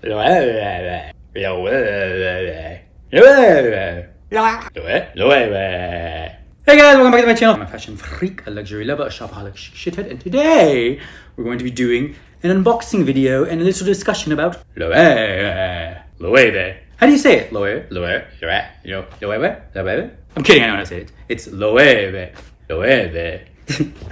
Loewe. Hey guys, welcome back to my channel. I'm a fashion freak, a luxury lover, a shopaholic, shithead, and today we're going to be doing an unboxing video and a little discussion about Loewe. How do you say it? Loewe? Loewe? Loewe? Loewe? I'm kidding, I know how to say it. It's Loewe. Loewe.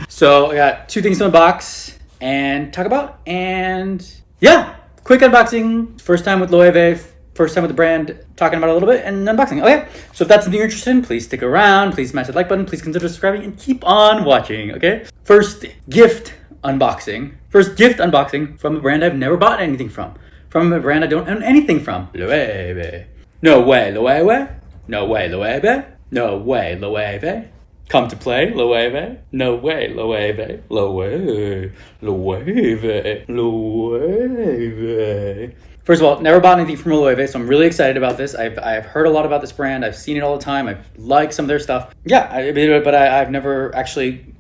So I got two things to unbox and talk about, and yeah, quick unboxing. First time with Loewe, first time with the brand, talking about it a little bit and unboxing. Okay, so if that's something you're interested in, please stick around, please smash that like button, please consider subscribing and keep on watching. Okay, first gift unboxing from a brand I've never bought anything from a brand I don't own anything from. Loewe. No way, Loewe. No way, Loewe. No way, Loewe. Come to play, Loewe. No way, Loewe. Loewe. Loewe. Loewe. First of all, never bought anything from Loewe, so I'm really excited about this. I've heard a lot about this brand. I've seen it all the time. I've liked some of their stuff. Yeah, I've never actually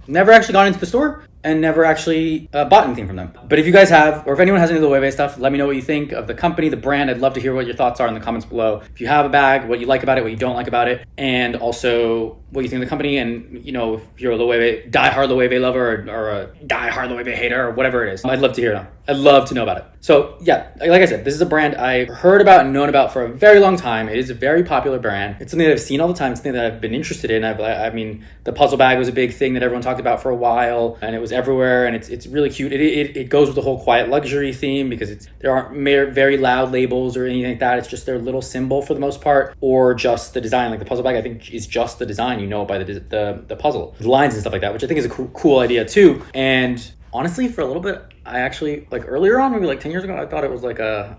gone into the store and never actually bought anything from them. But if you guys have, or if anyone has any Loewe stuff, let me know what you think of the company, the brand. I'd love to hear what your thoughts are in the comments below. If you have a bag, what you like about it, what you don't like about it, and also what you think of the company. And you know, if you're a Loewe, diehard Loewe lover or a diehard Loewe hater or whatever it is, I'd love to hear them. I'd love to know about it. So yeah, like I said, this is a brand I've heard about and known about for a very long time. It is a very popular brand. It's something that I've seen all the time. It's something that I've been interested in. I mean, the puzzle bag was a big thing that everyone talked about for a while, and it was everywhere, and it's really cute. It goes with the whole quiet luxury theme because there aren't very loud labels or anything like that. It's just their little symbol for the most part, or just the design. Like the puzzle bag, I think, is just the design. You know it by the puzzle, the lines and stuff like that, which I think is a cool idea too. And honestly, for a little bit, I actually, like earlier on, maybe like 10 years ago, I thought it was I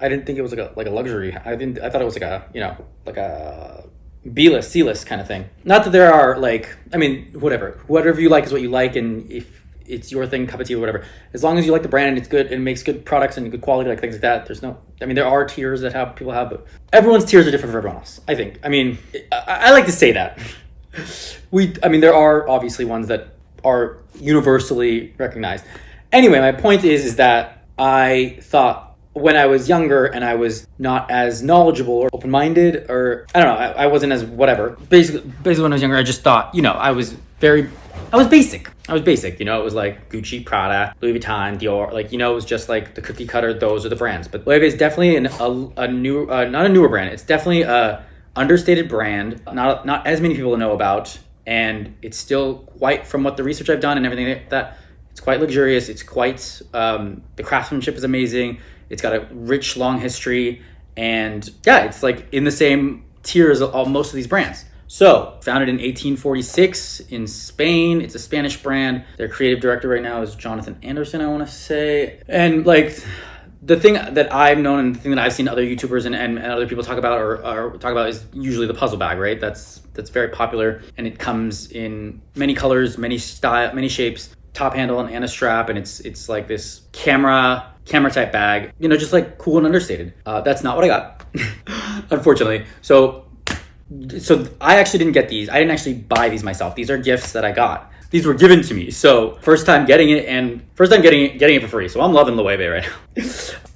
didn't think it was like a luxury. I thought it was like a, you know, like a B-list, C-list kind of thing. Not that there are whatever you like is what you like, and if it's your thing, cup of tea or whatever, as long as you like the brand and it's good and makes good products and good quality, like things like that, there are tiers that people have, but everyone's tiers are different for everyone else, I think. I mean, I like to say that. There are obviously ones that are universally recognized. Anyway, my point is that I thought when I was younger and I was not as knowledgeable or open-minded, or I don't know, I wasn't as whatever. Basically when I was younger, I just thought, you know, I was basic. You know, it was like Gucci, Prada, Louis Vuitton, Dior. Like, you know, it was just like the cookie cutter. Those are the brands. But Loewe is definitely not a newer brand. It's definitely a understated brand. Not as many people know about, and it's still quite, from what the research I've done and everything like that, it's quite luxurious. It's quite the craftsmanship is amazing. It's got a rich, long history, and yeah, it's like in the same tier as most of these brands. So, founded in 1846 in Spain. It's a Spanish brand. Their creative director right now is Jonathan Anderson, I want to say. And like the thing that I've known and the thing that I've seen other YouTubers and other people talk about or talk about is usually the puzzle bag, right? That's very popular, and it comes in many colors, many shapes, top handle and a strap, and it's like this camera type bag, you know, just like cool and understated. That's not what I got, unfortunately. So I actually didn't get these. I didn't actually buy these myself. These are gifts that I got. These were given to me. So first time getting it for free. So I'm loving Loewe right now.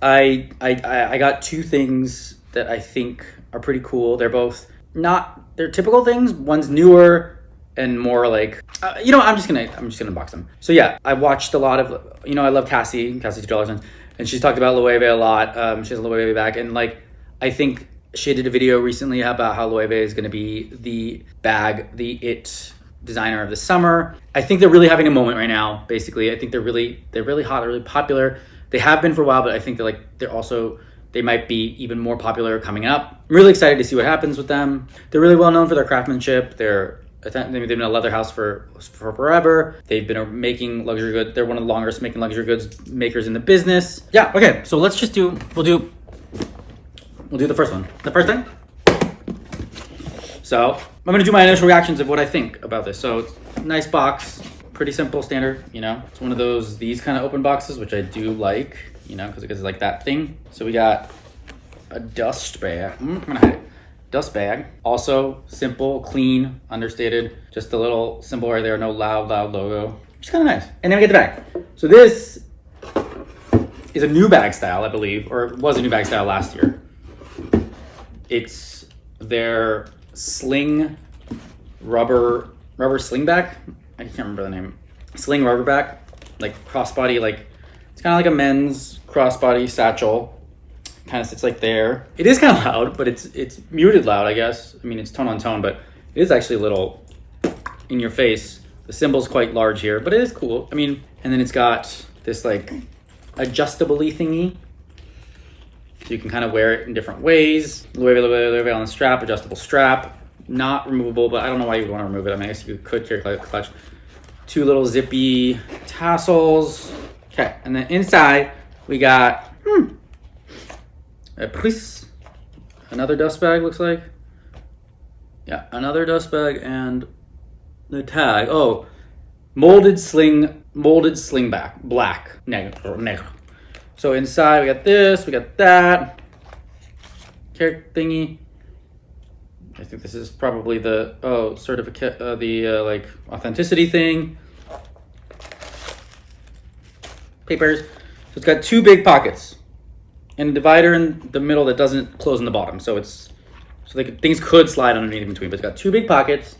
I got two things that I think are pretty cool. They're both they're typical things. One's newer and more like, you know, I'm just gonna unbox them. So yeah, I watched a lot of, you know, I love Cassie $2, and she's talked about Loewe a lot. She has a Loewe bag, and like, I think she did a video recently about how Loewe is gonna be the it designer of the summer. I think they're really having a moment right now, basically. I think they're really hot, they're really popular. They have been for a while, but I think they might be even more popular coming up. I'm really excited to see what happens with them. They're really well known for their craftsmanship. They've been a leather house for forever. They've been making luxury goods. They're one of the longest making luxury goods makers in the business. Yeah, okay, so we'll do the first one. The first thing. So I'm gonna do my initial reactions of what I think about this. So nice box, pretty simple, standard, you know. It's one of these kind of open boxes, which I do like, you know, because it's like that thing. So we got a dust bag. I'm gonna hide it. Dust bag. Also simple, clean, understated. Just a little symbol right there, no loud logo. Which is kind of nice. And then we get the bag. So this is a new bag style, I believe, or it was a new bag style last year. It's their sling rubber sling bag. I can't remember the name. Sling rubber bag, like crossbody, like it's kind of like a men's crossbody satchel. Kind of sits like there. It is kind of loud, but it's muted loud, I guess. I mean, it's tone on tone, but it is actually a little in your face. The symbol's quite large here, but it is cool. I mean, and then it's got this like adjustable-y thingy. So you can kind of wear it in different ways. Loewe on the strap, adjustable strap. Not removable, but I don't know why you would want to remove it. I mean, I guess you could carry a clutch. 2 little zippy tassels. Okay, and then inside we got a prise. Another dust bag, looks like. Yeah, another dust bag and the tag. Oh, molded sling bag, black. Negro. So inside we got this, we got that. Carrot thingy. I think this is probably the certificate, like authenticity thing. Papers. So it's got 2 big pockets and a divider in the middle that doesn't close in the bottom. So things could slide underneath in between, but it's got 2 big pockets.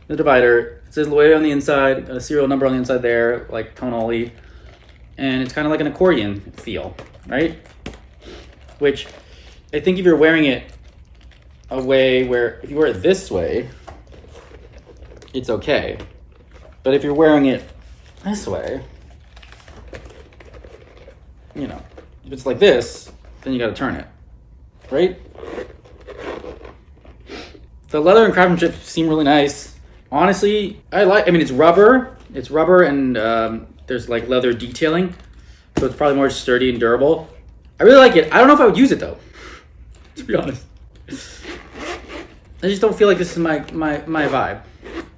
The divider. It says Loewe on the inside, a serial number on the inside there, like tonally, and it's kind of like an accordion feel, right? Which I think if you're wearing it a way where if you wear it this way, it's okay. But if you're wearing it this way, you know, if it's like this, then you got to turn it, right? The leather and craftsmanship seem really nice. Honestly, I mean, it's rubber and there's like leather detailing, so it's probably more sturdy and durable. I really like it. I don't know if I would use it though, to be honest. I just don't feel like this is my vibe,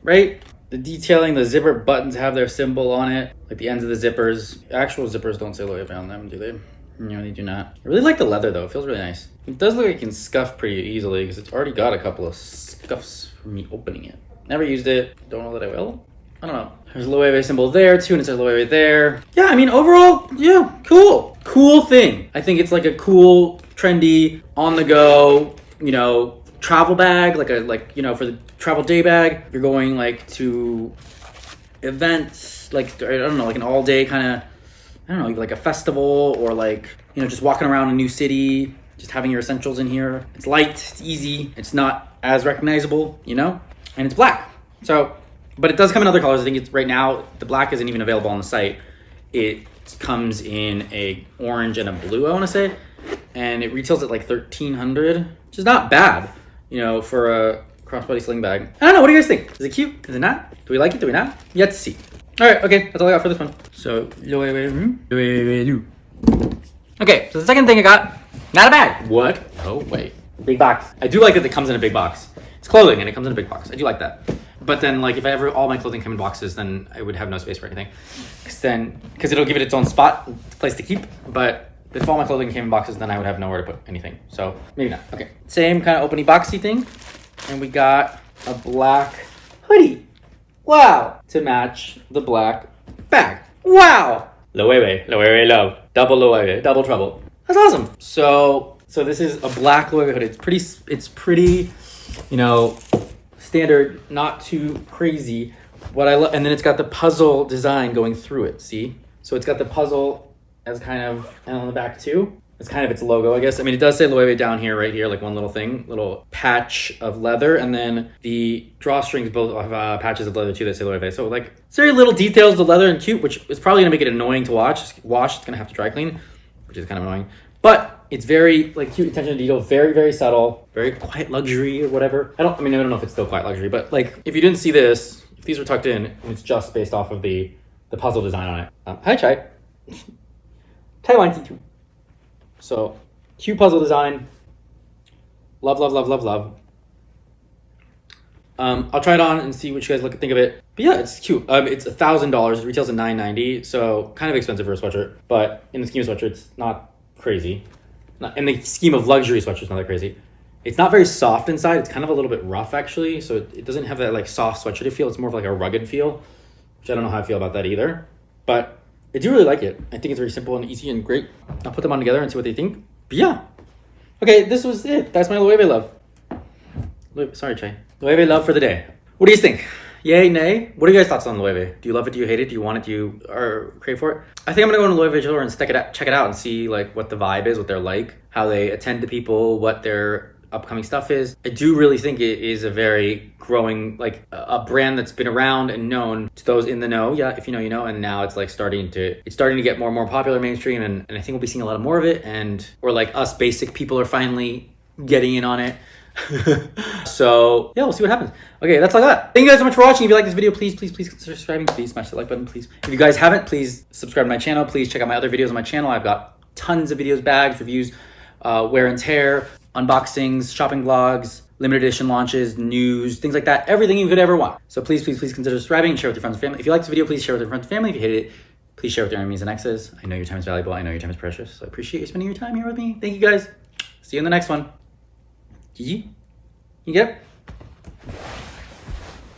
right? The detailing, the zipper buttons have their symbol on it, like the ends of the zippers. Actual zippers don't say Loewe on them, do they? No, they do not. I really like the leather though. It feels really nice. It does look like it can scuff pretty easily because it's already got a couple of scuffs from me opening it. Never used it. Don't know that I will. I don't know. There's a Loewe symbol there too, and it says Loewe there. Yeah, I mean, overall, yeah, cool. Cool thing. I think it's like a cool, trendy, on the go, you know, travel bag, like you know, for the travel day bag. If you're going like to events, like, I don't know, like an all day kind of, I don't know, like a festival, or like, you know, just walking around a new city, just having your essentials in here. It's light, it's easy, it's not as recognizable, you know? And it's black. So, but it does come in other colors. I think it's right now, the black isn't even available on the site. It comes in a orange and a blue, I want to say. And it retails at like $1,300, which is not bad, you know, for a crossbody sling bag. I don't know, what do you guys think? Is it cute? Is it not? Do we like it? Do we not? Yet to see. All right, okay, that's all I got for this one. So, Loewe. Okay, so the second thing I got, not a bag. What? Oh, wait. Big box. I do like that it comes in a big box. It's clothing and it comes in a big box. I do like that. But then, like, if all my clothing came in boxes, then I would have no space for anything. Because it'll give it its own place to keep. But if all my clothing came in boxes, then I would have nowhere to put anything. So maybe not. Okay. Same kind of openy boxy thing. And we got a black hoodie. Wow. To match the black bag. Wow. Loewe, love. Double Loewe, double trouble. That's awesome. So this is a black Loewe hoodie. It's pretty, you know, standard, not too crazy. What I love, and then it's got the puzzle design going through it. See, so it's got the puzzle as kind of, and on the back too. It's kind of its logo, I guess. I mean, it does say Loewe down here, right here, like one little thing, little patch of leather, and then the drawstrings both have patches of leather too that say Loewe. So like, it's very little details of leather and cute, which is probably gonna make it annoying to watch. It's gonna have to dry clean, which is kind of annoying. But it's very like cute attention to detail, very, very subtle, very quiet luxury or whatever. I don't know if it's still quiet luxury, but like if you didn't see this, if these were tucked in, and it's just based off of the puzzle design on it. Hi, Chai. Taiwan T2. So cute puzzle design. Love, love, love, love, love. I'll try it on and see what you guys think of it. But yeah, it's cute. It's $1,000. It retails at $990, so kind of expensive for a sweatshirt. But in the scheme of sweatshirt, it's not crazy. In the scheme of luxury sweatshirts, not that crazy. It's not very soft inside. It's kind of a little bit rough actually, so it doesn't have that like soft sweatshirt feel. It's more of like a rugged feel, which I don't know how I feel about that either. But I do really like it. I think it's very simple and easy and great. I'll put them on together and see what they think. But yeah. Okay, this was it. That's my Loewe love. Sorry, Che. Loewe love for the day. What do you think? Yay, nay? What are your guys' thoughts on Loewe? Do you love it? Do you hate it? Do you want it? Do you crave for it? I think I'm gonna go to Loewe store and check it out and see like what the vibe is, what they're like, how they attend to people, what their upcoming stuff is. I do really think it is a very growing, like a brand that's been around and known to those in the know. Yeah, if you know, you know. And now it's like starting to get more and more popular mainstream, and I think we'll be seeing a lot more of it. And or like us basic people are finally getting in on it. So yeah, we'll see what happens. Okay, that's all I got. Thank you guys so much for watching. If you like this video, please consider subscribing. Please smash the like button, please. If you guys haven't, please subscribe to my channel. Please check out my other videos on my channel. I've got tons of videos, bags, reviews, wear and tear, unboxings, shopping vlogs, limited edition launches, news, things like that. Everything you could ever want. So please consider subscribing and share with your friends and family. If you like this video, please share with your friends and family. If you hated it, please share with your enemies and exes. I know your time is valuable. I know your time is precious. So I appreciate you spending your time here with me. Thank you guys. See you in the next one. GG. You get it?